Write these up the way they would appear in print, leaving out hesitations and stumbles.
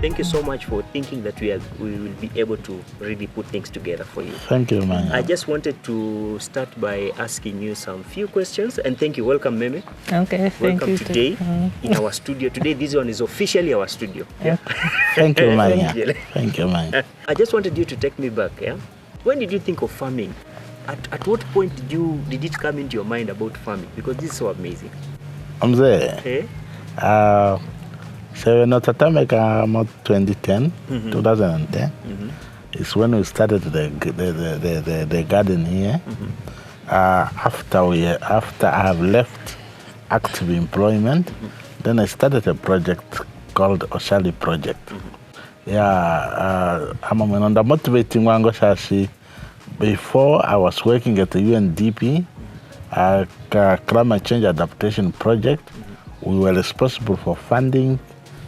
Thank you so much for thinking that we will be able to really put things together for you. Thank you, man. I just wanted to start by asking you some few questions, and thank you. Welcome, Meme. Okay, thank Welcome you. Today in our studio. Today, this one is officially our studio. Yeah. Thank you, man. Thank you, man. I just wanted you to take me back. Yeah. When did you think of farming? At what point did it come into your mind about farming? Because this is so amazing. I'm there. Hey? So not about 2010, 2010. It's when we started the garden here. After I have left active employment, then I started a project called Oshali project. I'm on the motivating wango shashi. Before I was working at the UNDP, climate change adaptation project. We were responsible for funding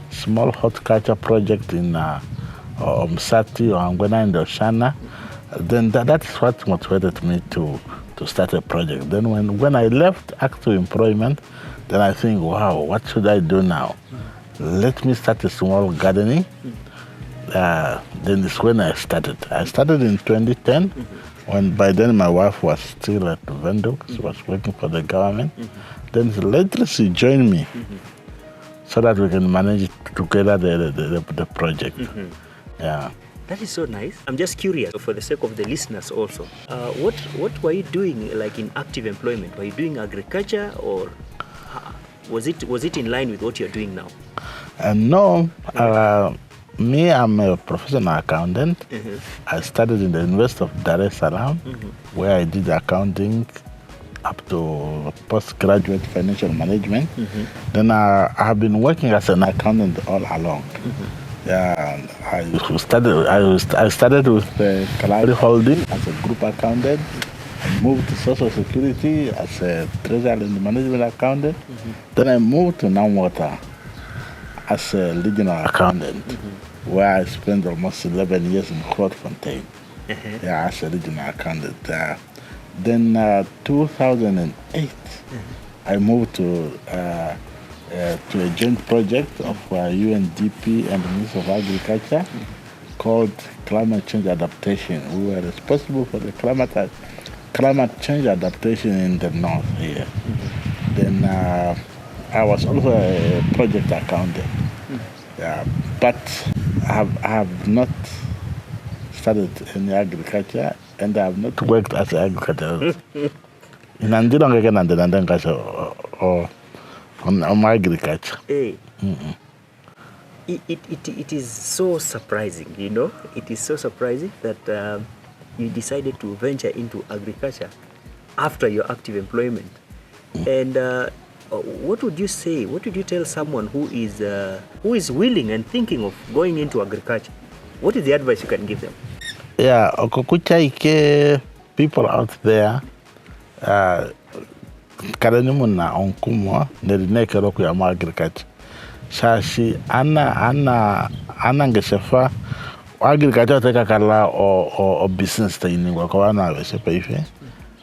small horticulture project in Msati, Ohangwena, and Oshana. Then that is what motivated me to start a project. Then when I left active employment, then I think, wow, what should I do now? Let me start a small gardening. Then it's when I started. I started in 2010, when by then my wife was still at Venduk. She was working for the government. Then later she joined me so that we can manage together the project. Yeah. That is so nice. I'm just curious, for the sake of the listeners also. What were you doing like in active employment? Were you doing agriculture, or was it in line with what you're doing now? No. Me, I'm a professional accountant. I studied in the University of Dar es Salaam, where I did accounting up to postgraduate financial management. Then I have been working as an accountant all along. Yeah, I started with Kalari Holding as a group accountant. I moved to Social Security as a treasury and management accountant. Then I moved to Namwater as a regional accountant, where I spent almost 11 years in Grootfontein. As a regional accountant. Then 2008, I moved to a joint project of UNDP and the Ministry of Agriculture called Climate Change Adaptation. We were responsible for the climate change adaptation in the north here. Then I was also a project accountant. But I have not studied any agriculture, and I have not worked as an agriculture. In on agriculture. Hey. It is so surprising, you know. It is so surprising that you decided to venture into agriculture after your active employment. And what would you say? What would you tell someone who is willing and thinking of going into agriculture? What is the advice you can give them? Yeah, okukuchaike people out there. Karanimuna onkumwa nedineke roku ya agriculture. Shashi ana ngeshefa agriculture teka kala o business ta iningwa kwa wana wesepa ife.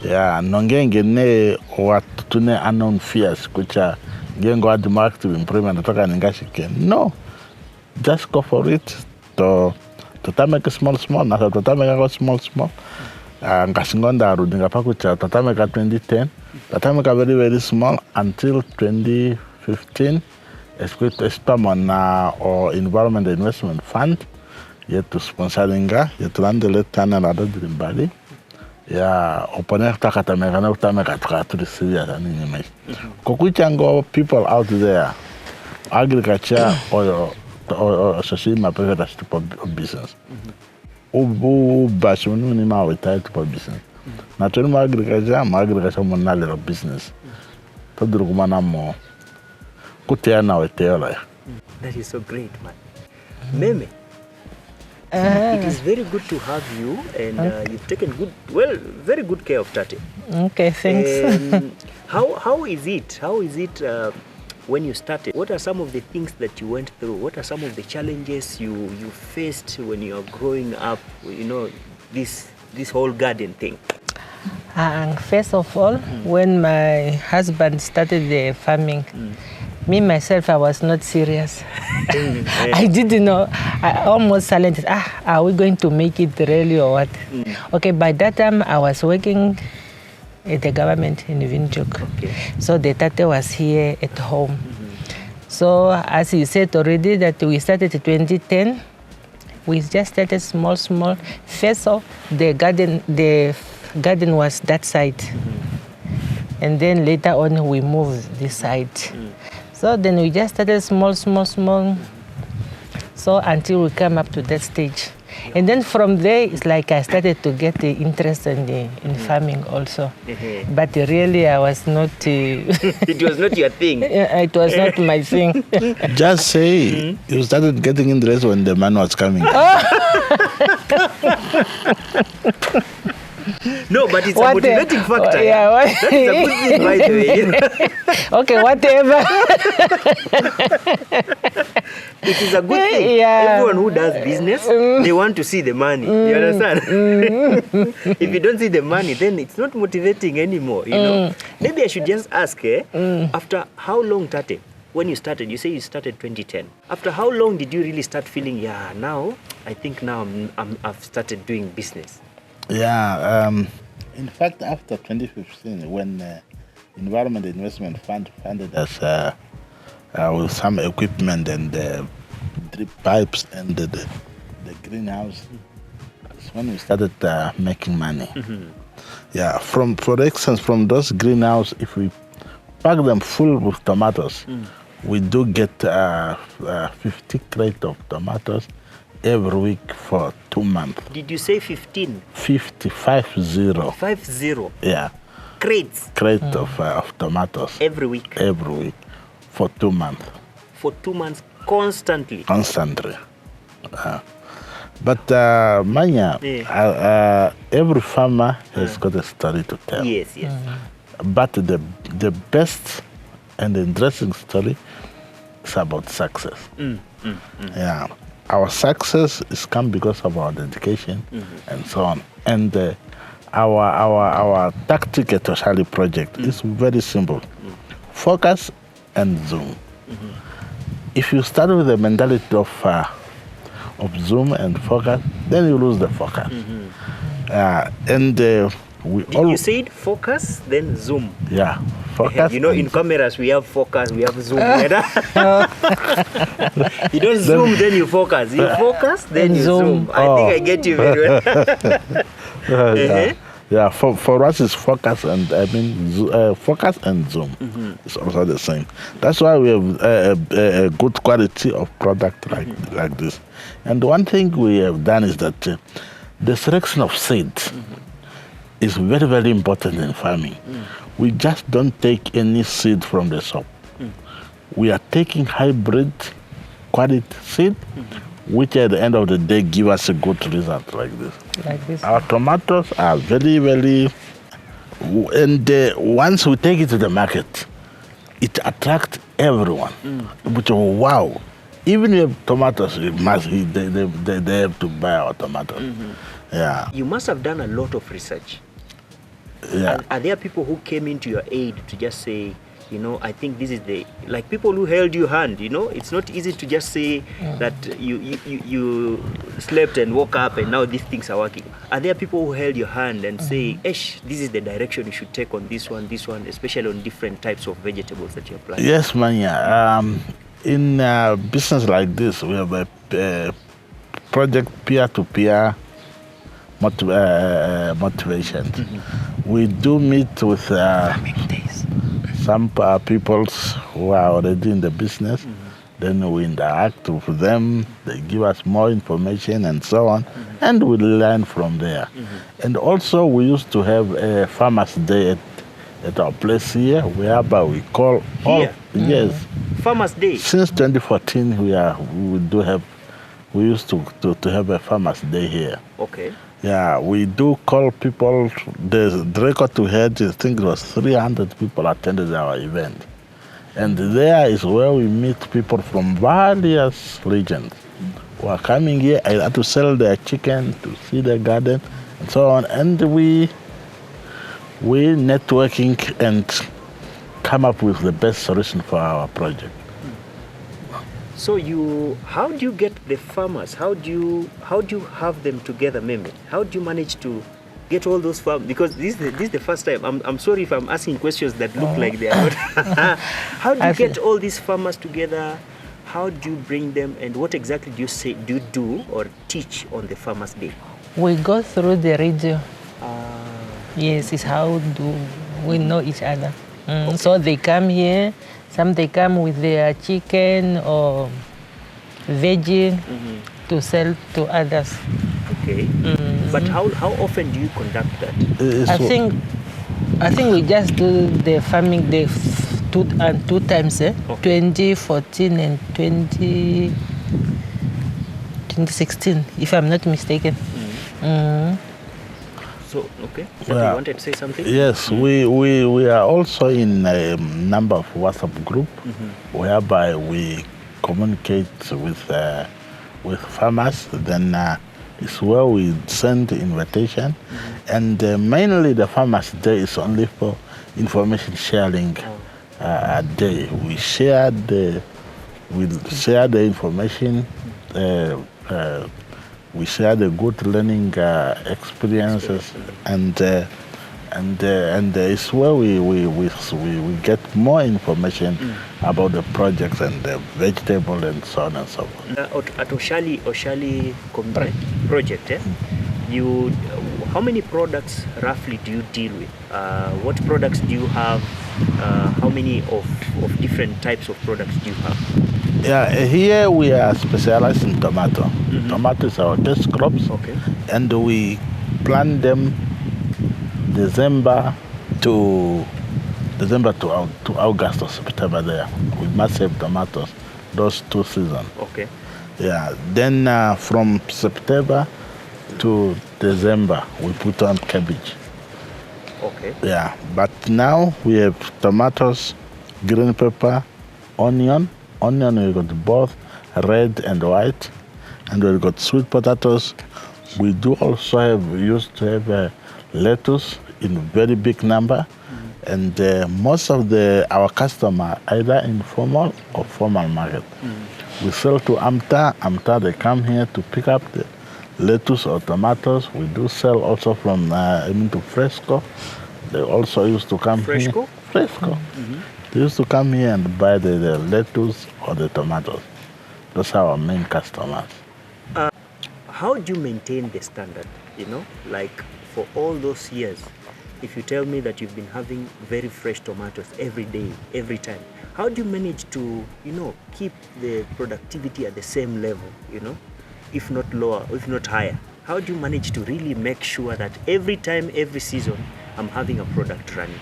Yeah, nongenge ne watune unknown fears kucha gengo adi active employment nataka ningashike. No, just go for it. To make small na to make small. Ngasingonda arudinga pakucha to make 2010. To make very very small until 2015. Espamana or Environment Investment Fund. Yet to sponsoringa, yet to run the letana rather than body. Yeah, opener takatameka na utameka to the serious and anime. Kokuchango people out there, agriculture or social my preferred type of business. Bashunu ni ma type of business. Naturally, agriculture monale of business. Todrukumana mo. That is so great, man. Meme, It is very good to have you, and you've taken very good care of Tate. Okay, thanks. How is it? How is it when you started? What are some of the things that you went through? What are some of the challenges you faced when you are growing up? You know, this whole garden thing. First of all, when my husband started the farming, me myself, I was not serious. I didn't know. I almost silenced. Are we going to make it really or what? Okay, by that time I was working at the government in Windhoek. Okay. So the tate was here at home. So as you said already that we started in 2010, we just started small. First of the garden was that side. And then later on we moved this side. So then we just started small. So until we come up to that stage. And then from there, it's like I started to get the interest in farming also. But really, I was not... It was not your thing. It was not my thing. Just say you started getting interest when the man was coming. No, but it's a motivating factor. Yeah, that is a good thing, by the way. Okay, whatever. It is a good thing. Yeah. Everyone who does business, they want to see the money. You understand? If you don't see the money, then it's not motivating anymore. You know. Maybe I should just ask, after how long, Tate, when you started? You say you started 2010. After how long did you really start feeling? Yeah, now I think now I've started doing business. Yeah, in fact, after 2015, when Environment Investment Fund funded us with some equipment and drip pipes and the greenhouse, that's when we started making money. Yeah, for instance, from those greenhouse, if we pack them full with tomatoes, we do get 50 crates of tomatoes every week for 2 months. Did you say 15? 50. 50? Yeah. Crates of tomatoes. Every week? Every week for 2 months. For 2 months constantly? Constantly. But Manya, every farmer has got a story to tell. Yes. But the best and interesting story is about success. Yeah. Our success is come because of our dedication and so on. And our tactic at Oshali project is very simple. Focus and zoom. If you start with the mentality of zoom and focus, then you lose the focus. You said focus, then zoom. Yeah, focus. You know, in cameras we have focus, we have zoom. You don't zoom, then you focus. You focus, then you zoom. I think I get you very well. Yeah, for us it's focus and focus and zoom. It's also the same. That's why we have a good quality of product like this. And one thing we have done is that the selection of seeds is very, very important in farming. We just don't take any seed from the shop. We are taking hybrid quality seed, which at the end of the day give us a good result like this. Our tomatoes are very, very, and once we take it to the market, it attracts everyone. Which, wow, even if tomatoes, they have to buy our tomatoes. Yeah. You must have done a lot of research. Yeah. Are there people who came into your aid to just say, you know, I think this is like people who held your hand, you know? It's not easy to just say that you slept and woke up and now these things are working. Are there people who held your hand and say, Esh, this is the direction you should take on this one, especially on different types of vegetables that you're planting? Yes, Manya. In business like this, we have a project peer-to-peer motivation. We do meet with some people who are already in the business. Then we interact with them. They give us more information and so on, and we learn from there. And also, we used to have a farmers' day at our place here, whereby we call all. Yes. Farmers' Day. Since 2014, we do have we used to have a farmers' day here. Okay. Yeah, we do call people. The record we had, I think it was 300 people attended our event. And there is where we meet people from various regions who are coming here either to sell their chicken, to see the garden, and so on. And we networking and come up with the best solution for our project. So how do you get the farmers? How do you have them together, Meme? How do you manage to get all those farmers? Because this is the first time. I'm sorry if I'm asking questions that look like they are not. How do you get all these farmers together? How do you bring them, and what exactly do you do or teach on the Farmers' Day? We go through the radio. Yes, it's how do we know each other. Okay. So they come here. Some they come with their chicken or veggie to sell to others. Okay. But how often do you conduct that? I think we just do the farming day two times, okay. 2014 and 2016, if I'm not mistaken. So, okay. You wanted to say something? Yes, we are also in a number of WhatsApp group whereby we communicate with farmers. Then it's where we send the invitation, and mainly the Farmers' Day is only for information sharing. Day we share the information. We share the good learning experiences, and it's where we get more information about the projects and the vegetable and so on and so forth. At Oshali project, how many products roughly do you deal with? What products do you have? How many of different types of products do you have? Yeah, here we are specialized in tomato. Tomato is our test crops, and we plant them December to August or September. There, we must have tomatoes those 2 seasons. Okay. Yeah. Then from September to December, we put on cabbage. Okay. Yeah, but now we have tomatoes, green pepper, onion. Onion, we got both red and white, and we got sweet potatoes. We do also used to have lettuce in very big number, and most of our customers either informal or formal market. We sell to Amta. They come here to pick up the lettuce or tomatoes. We do sell also from to Fresco. They also used to come Fresco? Here. Fresco. They used to come here and buy the lettuce or the tomatoes. Those are our main customers. How do you maintain the standard? Like for all those years, if you tell me that you've been having very fresh tomatoes every day, every time, how do you manage to, keep the productivity at the same level, if not lower, if not higher? How do you manage to really make sure that every time, every season, I'm having a product running?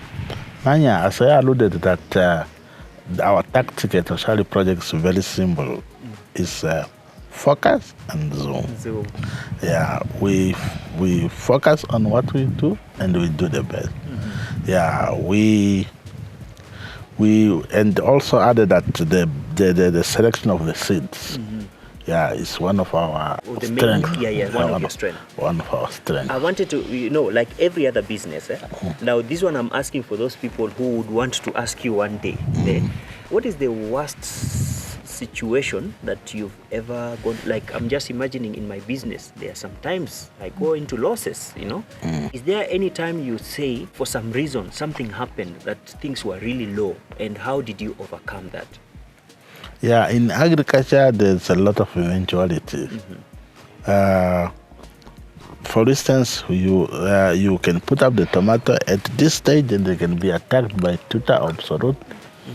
Manya, as I alluded that our tactic at Oshali project is very simple. It's focus and zoom. Yeah, we focus on what we do and we do the best. Yeah, we and also added that the selection of the seeds. Yeah, it's one of our strengths. One of your strengths. One of our strengths. I wanted to, like every other business. Now, this one I'm asking for those people who would want to ask you one day. What is the worst situation that you've ever gone? Like, I'm just imagining in my business, there are sometimes I go into losses. Is there any time you say, for some reason, something happened that things were really low, and how did you overcome that? Yeah, in agriculture, there's a lot of eventualities. For instance, you can put up the tomato at this stage, and they can be attacked by tuta absolute,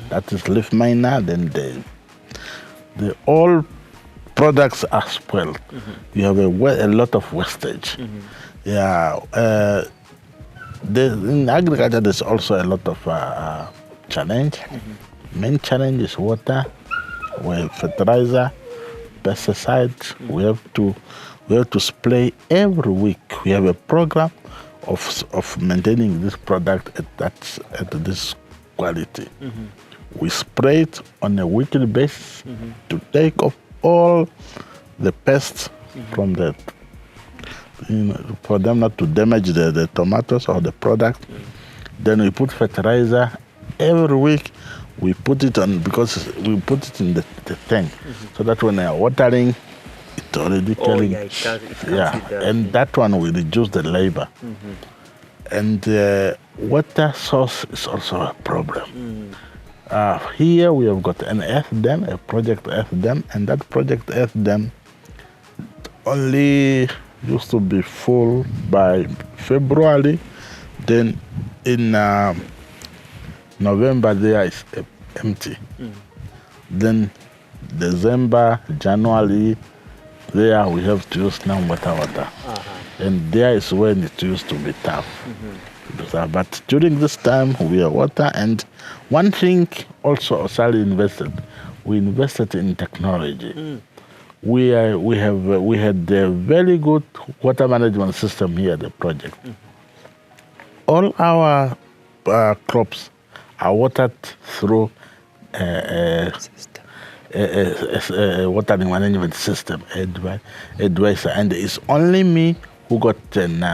that is leaf miner. Then the all products are spoiled. You have a lot of wastage. Yeah, in agriculture, there's also a lot of challenge. Main challenge is water. We have fertilizer, pesticides. We have to spray every week. We have a program of maintaining this product at this quality. We spray it on a weekly basis to take off all the pests from the, for them not to damage the tomatoes or the product. Then we put fertilizer every week. We put it on, because we put it in the tank, so that when they are watering, it's already killing. It comes and that one will reduce the labor. And water source is also a problem. Here we have got an earth dam, a project earth dam, and that project earth dam only used to be full by February. Then in November there is empty. Then December, January, there we have to use now water. And there is when it used to be tough. But during this time we have water. And one thing also Oshali invested, we invested in technology. We had a very good water management system here at the project. All our crops are watered through a watering management system, advisor, and it's only me who got an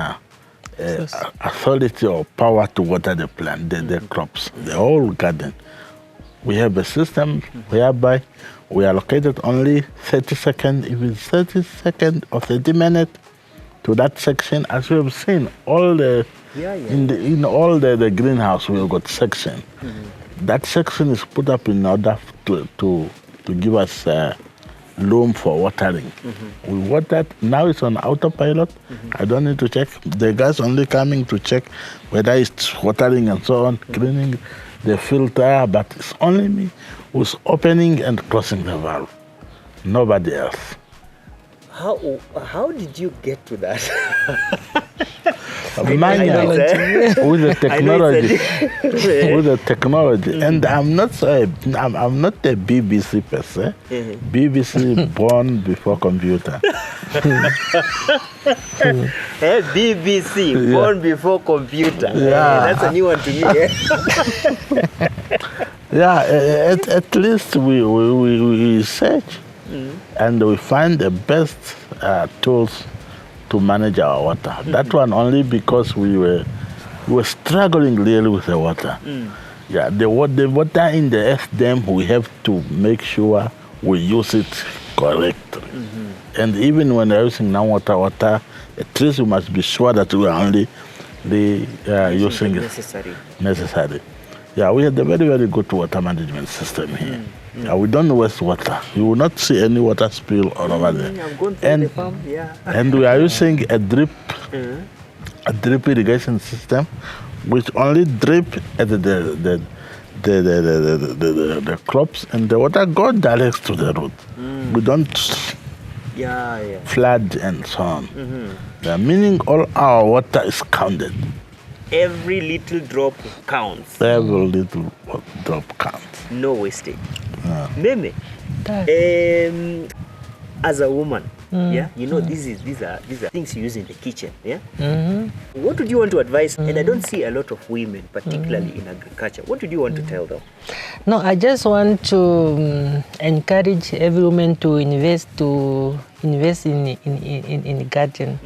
authority or power to water the plant, the crops, the whole garden. We have a system whereby we allocated only 30 seconds, if it's 30 seconds or 30 minutes to that section. As we have seen, all the in all the greenhouse we have got section. That section is put up in order to give us loam for watering. We watered. Now it's on autopilot. I don't need to check. The guys only coming to check whether it's watering and so on, cleaning the filter, but it's only me who's opening and closing the valve. Nobody else. How did you get to that? Mania with the technology, with the technology, and I'm not a BBC person. BBC born before computer. BBC born before computer. That's a new one to me. At least we search and we find the best tools to manage our water. That one only because we were struggling really with the water. The water in the earth dam, we have to make sure we use it correctly. And even when we're using non-water, at least we must be sure that we are only using it necessary. We have a very, very good water management system here. We don't waste water. You will not see any water spill all over there. I'm going through the farm, and we are using a drip irrigation system, which only drip at the crops, and the water goes direct to the root. We don't flood and so on. Meaning all our water is counted. Every little drop counts. Every little drop counts. No wastage. Meme, as a woman, these are things you use in the kitchen. What would you want to advise? And I don't see a lot of women, particularly in agriculture. What would you want to tell them? No, I just want to encourage every woman to invest in garden.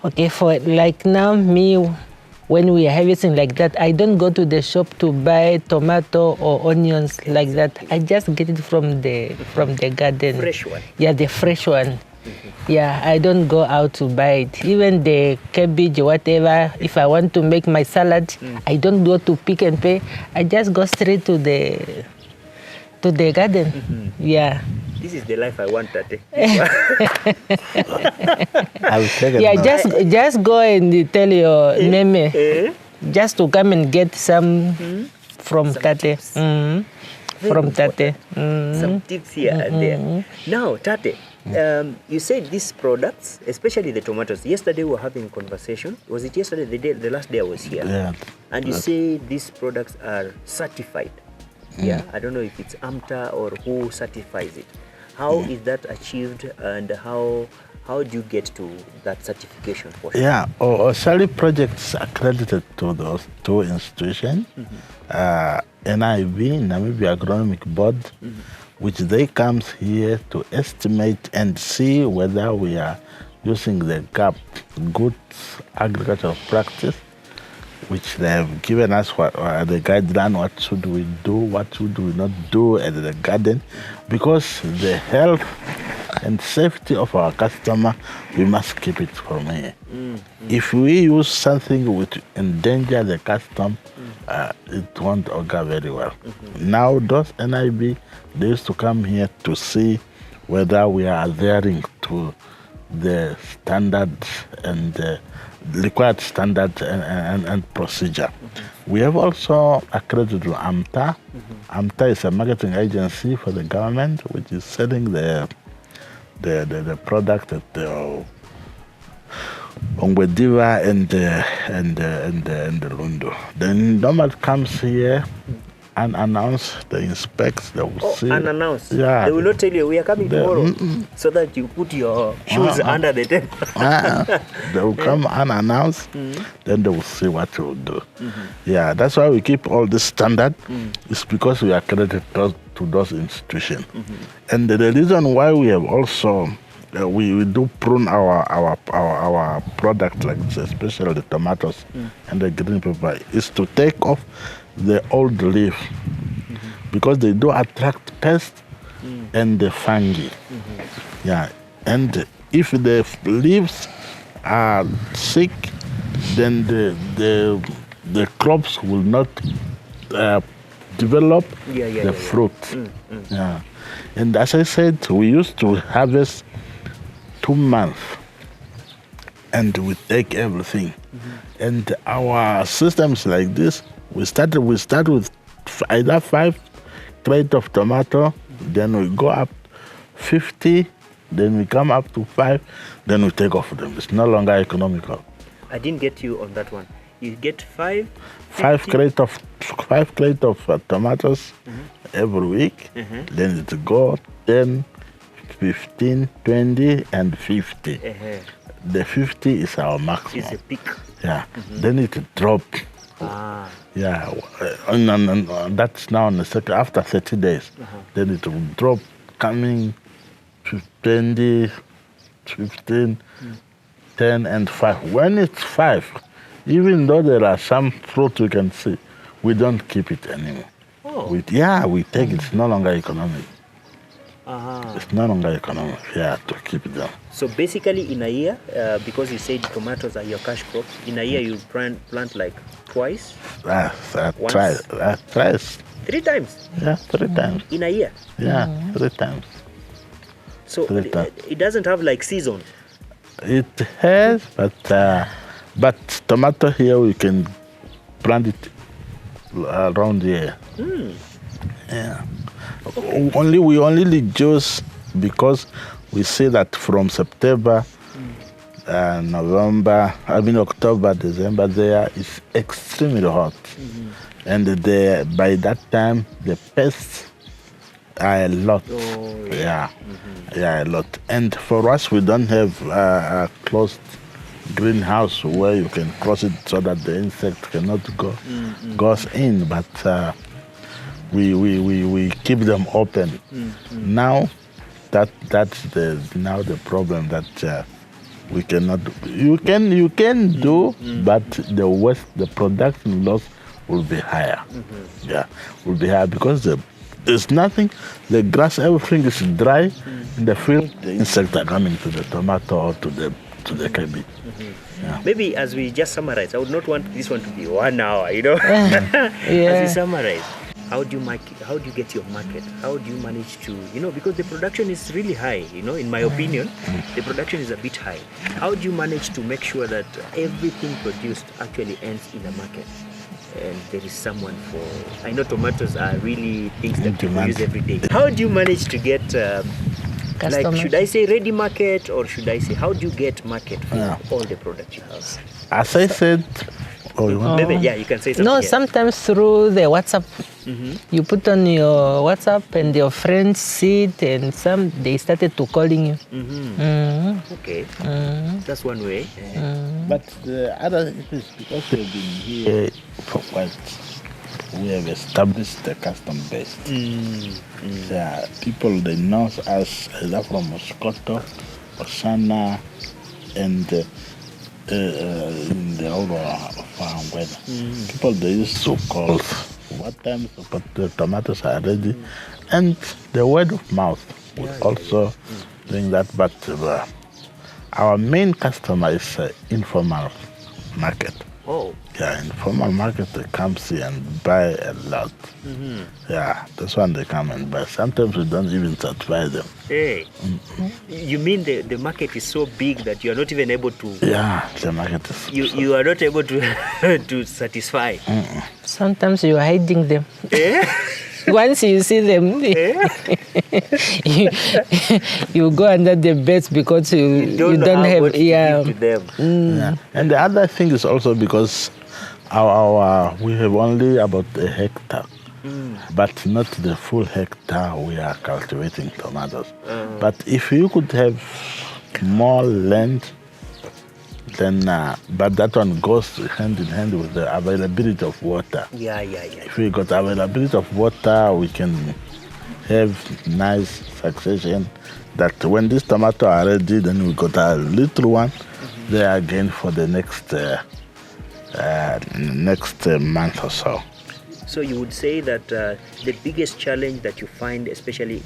Okay, for like now, me, when we are harvesting like that, I don't go to the shop to buy tomato or onions like that. I just get it from the garden. Fresh one. Yeah, the fresh one. I don't go out to buy it. Even the cabbage, whatever, if I want to make my salad, I don't go to Pick and Pay. I just go straight to the garden. This is the life I want, Tate. I will take it just go and tell your name just to come and get some from Tate. From Tate. Some tips here and there. Now, Tate, you said these products, especially the tomatoes. Yesterday we were having a conversation. Was it yesterday? The last day I was here. Yeah. And you say these products are certified. I don't know if it's AMTA or who certifies it. How is that achieved, and how do you get to that certification for sure? Yeah, Oshali projects accredited to those two institutions, NIB, Namibia Agronomic Board, which they comes here to estimate and see whether we are using the good agricultural practice, which they have given us the guideline, what should we do, what should we not do at the garden, because the health and safety of our customer, we must keep it from here. If we use something which endanger the customer, it won't augur very well. Now those NIB, they used to come here to see whether we are adhering to the standards and the required standards and procedure. We have also accredited to AMTA. AMTA is a marketing agency for the government, which is selling the product at the Ongwediva and the Lundo. Then Nomad comes here unannounced, they inspect, they will see. Unannounced? Yeah. They will not tell you, we are coming tomorrow, so that you put your shoes under the table. They will come unannounced, then they will see what you will do. Yeah, that's why we keep all this standard. It's because we are accredited to those institutions. And the reason why we have also we do prune our product like this, especially the tomatoes and the green pepper, is to take off the old leaf, because they do attract pests and the fungi. Yeah, and if the leaves are sick, then the crops will not develop the fruit. Yeah, and as I said, we used to harvest 2 months, and we take everything. And our systems like this, we start with either 5 crates of tomato, then we go up 50, then we come up to 5, then we take off them. It's no longer economical. I didn't get you on that one. You get 5 crates of tomatoes every week. Then it go 10, 15, 20, and 50. The 50 is our maximum. It's a peak. Yeah. Then it drop. Yeah. And that's now on the second, after 30 days. Then it will drop, coming 20, 15, 10, and 5. When it's 5, even though there are some fruit you can see, we don't keep it anymore. We take it. It's no longer economic. It's no longer economic, to keep it down. So basically in a year, because you said tomatoes are your cash crop, in a year you plant like twice? Twice. 3 times? Yeah, 3 times. In a year? Yeah, 3 times. So it doesn't have like season? It has, but tomato here we can plant it around here. Yeah. Okay. We only reduce because we see that from September, October, December, there is extremely hot. And by that time, the pests are a lot. Yeah, a lot. And for us, we don't have a closed greenhouse where you can close it so that the insect cannot goes in, but we keep them open. Now that's the problem that we cannot do. You can do, but the production loss will be higher. Yeah, will be higher because there's nothing. The grass, everything is dry in the field. The insects are coming to the tomato or to the cabbage. Yeah. Maybe as we just summarize, I would not want this one to be 1 hour, As we summarize, how do you get your market? How do you manage to, because the production is really high, in my opinion, the production is a bit high. How do you manage to make sure that everything produced actually ends in the market? And there is someone I know tomatoes are really things that people use every day. How do you manage to get, should I say ready market, or should I say, how do you get market for all the products you have? As I said, Oh, you want? Maybe, yeah, you can say something. No, here. sometimes through the WhatsApp. You put on your WhatsApp and your friends see it, and they started to calling you. Okay, that's one way. But the other thing is because we've been here for quite, we have established the custom base. Yeah, people, they know us either from Moscoto, Osana, and in the whole of Ohangwena. People, they used to call what time the tomatoes are ready, and the word of mouth would also doing that. But our main customer is informal market. Oh, Yeah, informal market, they come see and buy a lot. Yeah, that's when they come and buy. Sometimes we don't even satisfy them. hey. You mean the market is so big that you are not even able to... Yeah, the market is... You are not able to to satisfy. Sometimes you're hiding them. Eh? Once you see them, you go under the beds because you don't know have what to give to them. Yeah. And the other thing is also because we have only about a hectare, but not the full hectare we are cultivating tomatoes. But if you could have more land, then but that one goes hand in hand with the availability of water. Yeah. If we got availability of water, we can have nice succession. That when this tomato are ready, then we got a little one there again for the next month or so. So you would say that the biggest challenge that you find, especially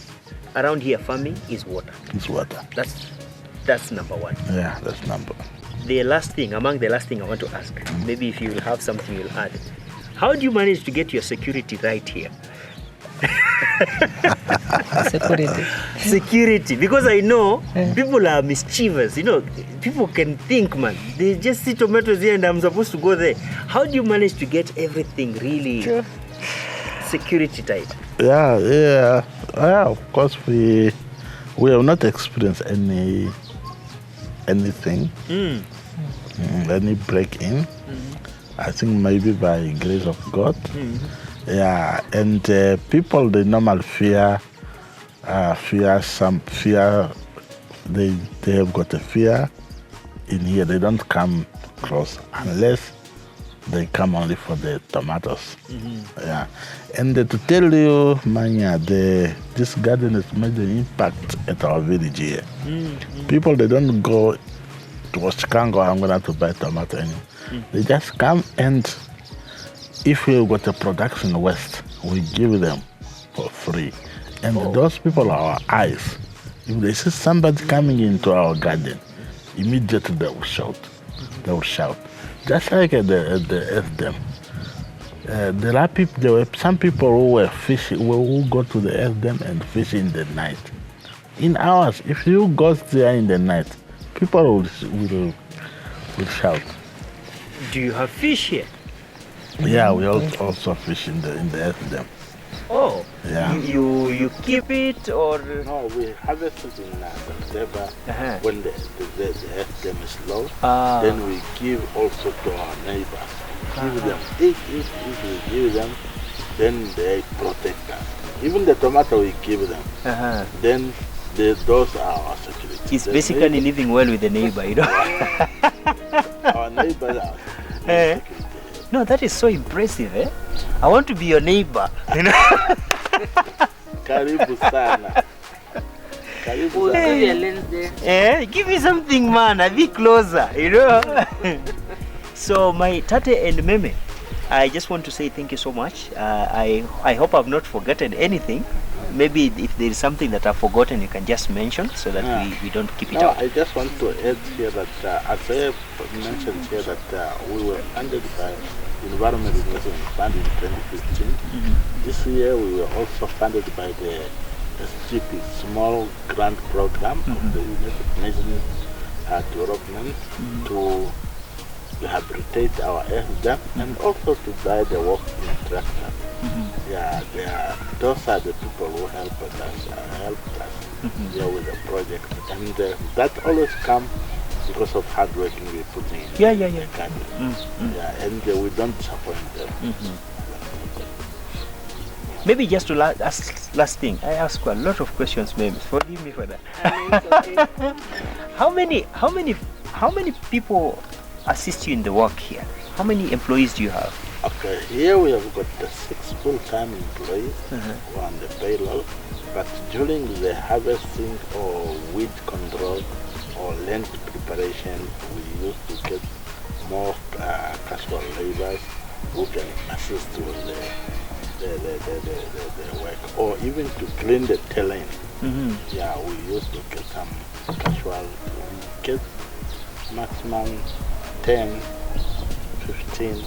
around here farming, is water. It's water. That's number one. Yeah, that's number one. The last thing I want to ask, maybe if you will have something you'll add. How do you manage to get your security right here? Security, because I know people are mischievous. People can think, man. They just see tomatoes here and I'm supposed to go there. How do you manage to get everything really security tight? Yeah. Of course, we have not experienced anything, any break-in. I think maybe by grace of God. Yeah, and people, they normally fear. They have got a fear in here. They don't come close unless they come only for the tomatoes. Yeah, and to tell you, Manya, this garden has made an impact at our village here. People, they don't go to Chicago, I'm going to buy tomato anymore. They just come, and if we got a production west, we give them for free. And those people are our eyes. If they see somebody coming into our garden, immediately they will shout. They will shout. Just like at the SDM. There were some people who were fishing, who go to the SDM and fish in the night. In ours, if you go there in the night, people will shout. Do you have fish here? Yeah, we also fish in the SDM. Oh, yeah. You keep it or? No, we harvest it in September when the SDM is low. Then we give also to our neighbors. Give them. If we give them, then they protect us. Even the tomato we give them. Then those are our security. It's basically living well with the neighbor, Our neighbors are security. No, that is so impressive, eh? I want to be your neighbor, Karibu sana. Karibu sana. Give me something, man. I'll be closer, So, my Tate and Meme, I just want to say thank you so much. I hope I've not forgotten anything. Maybe if there is something that I've forgotten, you can just mention so that we don't keep it out. I just want to add here that, as I mentioned here, that we were funded by Environment Investment Fund in 2015. This year we were also funded by the SGP, Small Grant Program of the United Nations Development to rehabilitate our SDM and also to buy the working tractor. Yeah, those are the people who helped us here with the project, and that always comes because of hard working we putting in. Yeah. Garden. Yeah, and we don't disappoint them. Maybe just to last thing, I ask a lot of questions, maybe. Forgive me for that. How many people assist you in the work here? How many employees do you have? Okay, here we have got the 6 full-time employees who are on the payroll, but during the harvesting or weed control or land preparation, we used to get more casual laborers who can assist with the work, or even to clean the terrain. Yeah, we used to get some casual. We get maximum 10, 15.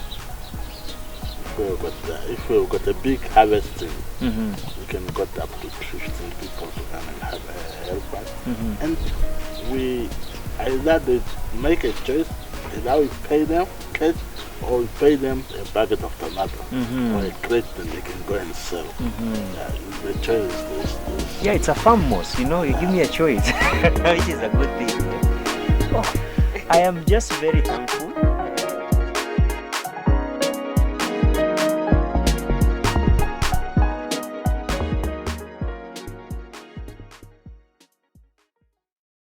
If we've got a big harvesting, we can get up to 15 people to come and help us. And we either make a choice, either we pay them cash or we pay them a bucket of tomato or a crate that they can go and sell. The choice is yeah, it's a farm most, you give me a choice, which is a good thing. Oh, I am just very thankful